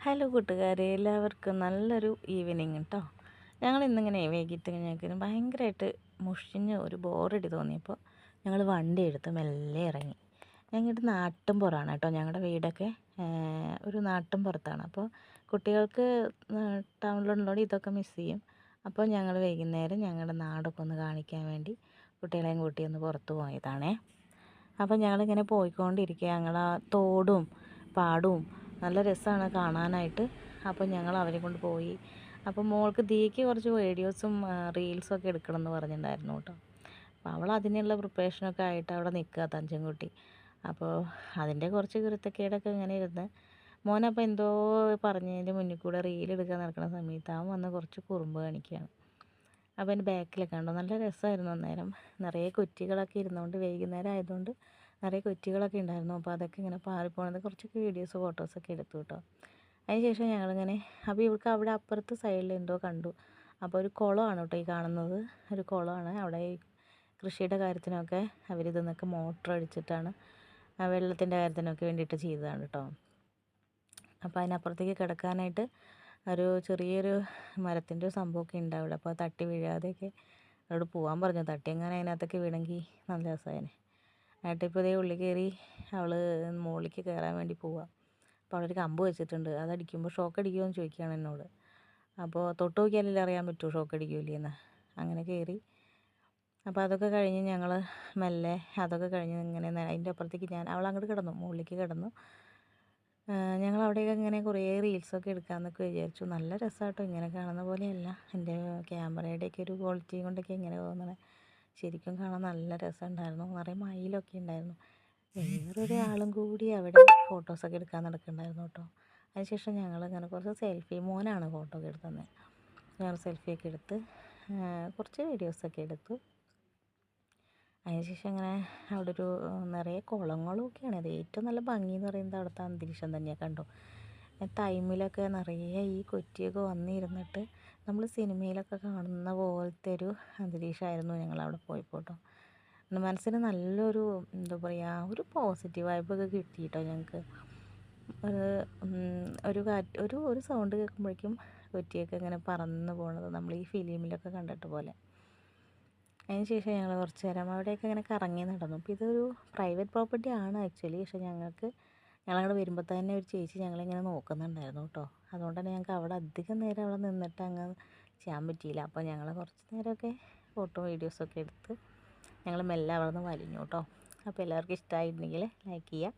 Hello കൂട്ടുകാരെ, എല്ലാവർക്കും നല്ലൊരു ഈവനിങ് കേട്ടോ. ഞങ്ങൾ ഇന്നിങ്ങനെ വൈകിട്ട് ഞങ്ങൾക്ക് ഭയങ്കരമായിട്ട് മുഷിഞ്ഞ് ഒരു ബോറടി തോന്നിയപ്പോൾ ഞങ്ങൾ വണ്ടി എടുത്ത് മെല്ലെ ഇറങ്ങി. ഞങ്ങളുടെ നാട്ടിൻ പുറമാണ് കേട്ടോ, ഞങ്ങളുടെ വീടൊക്കെ ഒരു നാട്ടിൻ പുറത്താണ്. അപ്പോൾ കുട്ടികൾക്ക് ടൗണിലുള്ളോട് ഇതൊക്കെ മിസ് ചെയ്യും. അപ്പോൾ ഞങ്ങൾ വൈകുന്നേരം ഞങ്ങളുടെ നാടൊക്കെ ഒന്ന് കാണിക്കാൻ വേണ്ടി കുട്ടികളെയും കൂട്ടി ഒന്ന് പുറത്ത് പോയതാണേ. അപ്പോൾ ഞങ്ങളിങ്ങനെ പോയിക്കൊണ്ടിരിക്കുക, ഞങ്ങൾ ആ തോടും പാടവും നല്ല രസമാണ് കാണാനായിട്ട്. അപ്പോൾ ഞങ്ങൾ അവരെ കൊണ്ട് പോയി. അപ്പോൾ മോൾക്ക് ദീക്ക് കുറച്ച് വീഡിയോസും റീൽസൊക്കെ എടുക്കണം എന്ന് പറഞ്ഞിട്ടുണ്ടായിരുന്നു കേട്ടോ. അപ്പോൾ അവൾ അതിനുള്ള പ്രിപ്പറേഷനൊക്കെ ആയിട്ട് അവിടെ നിൽക്കുക തഞ്ചൻകുട്ടി. അപ്പോൾ അതിൻ്റെ കുറച്ച് കുരുത്തക്കേടൊക്കെ ഇങ്ങനെ ഇരുന്ന് മോനപ്പോൾ എന്തോ പറഞ്ഞതിൻ്റെ മുന്നിൽ കൂടെ റീലെടുക്കാൻ നടക്കുന്ന സമയത്ത് അവൻ വന്ന് കുറച്ച് കുറുമ്പ് കാണിക്കുകയാണ്. അപ്പോൾ എൻ്റെ ബാക്കിലൊക്കെ ഉണ്ടോ നല്ല രസമായിരുന്നു. അന്നേരം നിറയെ കുറ്റികളൊക്കെ ഇരുന്നുകൊണ്ട് വൈകുന്നേരം ആയതുകൊണ്ട് നിറയെ കുറ്റികളൊക്കെ ഉണ്ടായിരുന്നു. അപ്പോൾ അതൊക്കെ ഇങ്ങനെ പാറിപ്പോണത് കുറച്ചൊക്കെ വീഡിയോസ് ഫോട്ടോസൊക്കെ എടുത്തു കേട്ടോ. അതിന് ശേഷം ഞങ്ങളിങ്ങനെ അപ്പോൾ ഇവൾക്ക് അവിടെ അപ്പുറത്ത് സൈഡിൽ എന്തോ കണ്ടു. അപ്പോൾ ഒരു കുളമാണ് കേട്ടോ ഈ കാണുന്നത്, ഒരു കുളമാണ്. അവിടെ ഈ കൃഷിയുടെ കാര്യത്തിനൊക്കെ അവരിത് നിന്നൊക്കെ മോട്ടർ അടിച്ചിട്ടാണ് വെള്ളത്തിൻ്റെ കാര്യത്തിനൊക്കെ വേണ്ടിയിട്ട് ചെയ്തതാണ് കേട്ടോ. അപ്പോൾ അതിനപ്പുറത്തേക്ക് കിടക്കാനായിട്ട് ഒരു ചെറിയൊരു മരത്തിൻ്റെ സംഭവമൊക്കെ ഉണ്ട് അവിടെ. അപ്പോൾ തട്ടി വീഴാതെയൊക്കെ അവിടെ പോകാൻ പറഞ്ഞു. തട്ടി എങ്ങനെ അതിനകത്തൊക്കെ വീണെങ്കിൽ നല്ല രസമായേനെ. ഏട്ടനിപ്പോൾ ഇതേ ഉള്ളിൽ കയറി അവൾ മുകളിലേക്ക് കയറാൻ വേണ്ടി പോവുക. അപ്പോൾ അവിടെ ഒരു കമ്പ് വെച്ചിട്ടുണ്ട്, അതടിക്കുമ്പോൾ ഷോക്ക് അടിക്കുമോ എന്ന് ചോദിക്കുകയാണ് എന്നോട്. അപ്പോൾ തൊട്ട് നോക്കിയാലല്ലേ അറിയാൻ പറ്റുമോ ഷോക്ക് അടിക്കില്ലെന്ന്. അങ്ങനെ കയറി. അപ്പോൾ അതൊക്കെ കഴിഞ്ഞ് ഞങ്ങൾ മെല്ലെ അതൊക്കെ കഴിഞ്ഞ് ഇങ്ങനെ അതിൻ്റെ അപ്പുറത്തേക്ക് അവൾ അങ്ങോട്ട് കിടന്നു, മുകളിലേക്ക് കിടന്നു. ഞങ്ങൾ അവിടെയൊക്കെ ഇങ്ങനെ കുറേ റീൽസൊക്കെ എടുക്കാമെന്നൊക്കെ വിചാരിച്ചു. നല്ല രസമാട്ടോ, ഇങ്ങനെ കാണുന്ന പോലെയല്ല. എൻ്റെ ക്യാമറയുടെയൊക്കെ ഒരു ക്വാളിറ്റി കൊണ്ടൊക്കെ ഇങ്ങനെ തോന്നണേ. ശരിക്കും കാണാൻ നല്ല രസമുണ്ടായിരുന്നു. നിറയെ മയിലൊക്കെ ഉണ്ടായിരുന്നു. വേറൊരാളും കൂടി അവിടെ ഫോട്ടോസൊക്കെ എടുക്കാൻ നടക്കുന്നുണ്ടായിരുന്നു കേട്ടോ. അതിനുശേഷം ഞങ്ങളിങ്ങനെ കുറച്ച് സെൽഫി, മോനാണ് ഫോട്ടോ ഒക്കെ എടുത്തത്. ഞങ്ങൾ സെൽഫിയൊക്കെ എടുത്ത് കുറച്ച് വീഡിയോസൊക്കെ എടുത്തു. അതിനുശേഷം ഇങ്ങനെ അവിടെ ഒരു നിറയെ കുളങ്ങളും ഒക്കെയാണ്. അത് ഏറ്റവും നല്ല ഭംഗി എന്ന് പറയുന്നത് അവിടുത്തെ അന്തരീക്ഷം തന്നെയാണ്. കണ്ടോ ടൈമിലൊക്കെ നിറയെ ഈ കൊറ്റിയൊക്കെ വന്നിരുന്നിട്ട് നമ്മൾ സിനിമയിലൊക്കെ കാണുന്ന പോലത്തെ ഒരു അന്തരീക്ഷമായിരുന്നു ഞങ്ങളവിടെ പോയപ്പോൾ കേട്ടോ. മനസ്സിന് നല്ലൊരു എന്താ പറയുക, ഒരു പോസിറ്റീവ് വൈബൊക്കെ കിട്ടി കേട്ടോ ഞങ്ങൾക്ക്. ഒരു കാറ്റ് ഒരു സൗണ്ട് കേൾക്കുമ്പോഴേക്കും കൊറ്റിയൊക്കെ ഇങ്ങനെ പറന്ന് പോണത് നമ്മൾ ഈ ഫിലിമിലൊക്കെ കണ്ടിട്ട് പോലെ. അതിന് ശേഷം ഞങ്ങൾ കുറച്ച് നേരം അവിടെയൊക്കെ ഇങ്ങനെ കറങ്ങി നടന്നു. അപ്പോൾ ഇതൊരു പ്രൈവറ്റ് പ്രോപ്പർട്ടി ആണ് ആക്ച്വലി. പക്ഷേ ഞങ്ങളവിടെ വരുമ്പോൾ തന്നെ ഒരു ചേച്ചി ഞങ്ങളിങ്ങനെ നോക്കുന്നുണ്ടായിരുന്നു കേട്ടോ. അതുകൊണ്ട് തന്നെ ഞങ്ങൾക്ക് അവിടെ അധികം നേരം അവിടെ നിന്നിട്ട് അങ്ങ് ചെയ്യാൻ പറ്റിയില്ല. അപ്പോൾ ഞങ്ങൾ കുറച്ച് നേരമൊക്കെ ഫോട്ടോ വീഡിയോസൊക്കെ എടുത്ത് ഞങ്ങൾ മെല്ലെ അവിടെ നിന്ന് വലിഞ്ഞു കേട്ടോ. അപ്പോൾ എല്ലാവർക്കും ഇഷ്ടമായിട്ടുണ്ടെങ്കിൽ ലൈക്ക് ചെയ്യുക,